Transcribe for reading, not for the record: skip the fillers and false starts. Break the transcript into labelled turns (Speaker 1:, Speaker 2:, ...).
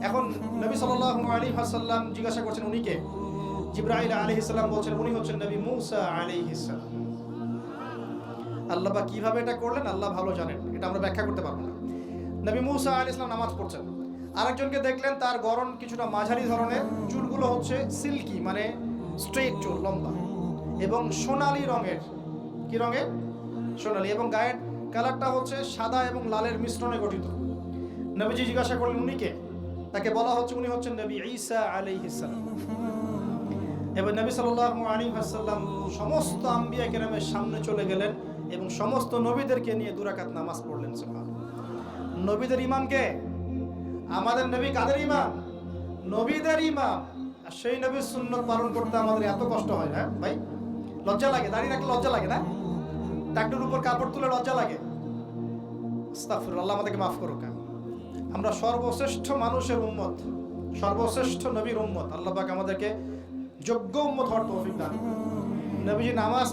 Speaker 1: এখন নবী সাল্লাল্লাহু আলাইহি ওয়াসাল্লাম জিজ্ঞাসা করছেন উনি কে? জিবরাইল আলাইহিস সালাম বলছেন উনি হচ্ছেন নবী মূসা আলাইহিস সালাম। আল্লাহ পাক কিভাবে এটা করলেন আল্লাহ ভালো জানেন, এটা আমরা ব্যাখ্যা করতে পারবো না। নবী মূসা আলাইহিস সালাম নামাজ পড়ছেন, আরেকজনকে দেখলেন তার গড়ন কিছুটা মাঝারি ধরনের, চুলগুলো হচ্ছে সিল্কি মানে স্ট্রেট চুল, লম্বা এবং সোনালী রঙের। কি রঙের? সোনালী। এবং গায়ের কালারটা হচ্ছে সাদা এবং লালের মিশ্রণে গঠিত। নবীজি জিজ্ঞাসা করলেন উনি কে? তাকে বলা হচ্ছে উনি হচ্ছেন নবী ঈসা আলাইহিস সালাম। এবং নবী সাল্লাল্লাহু আলাইহি ওয়াসাল্লাম সমস্ত আম্বিয়া কেরামের সামনে চলে গেলেন এবং সমস্ত নবীদেরকে নিয়ে দুই রাকাত নামাজ পড়লেন। সুবহানাল্লাহ। নবীদের ইমাম কে? আমাদের নবী কাদের ইমাম? নবীদের ইমাম। আর সেই নবীর সুন্নাত পালন করতে আমাদের এত কষ্ট হয় না ভাই? লজ্জা লাগে, দাঁড়িয়ে রাখলে লজ্জা লাগে না? টাকটুর উপর কাপড় তুলে লজ্জা লাগে? আস্তাগফিরুল্লাহ, আল্লাহ আমাদেরকে মাফ করুক। আমরা সর্বশ্রেষ্ঠ মানুষের উম্মত, সর্বশ্রেষ্ঠ নবীর উম্মত। আল্লাহ পাক আমাদেরকে যোগ্য উম্মত হওয়ার তৌফিক দান করুন। নবীজি নামাজ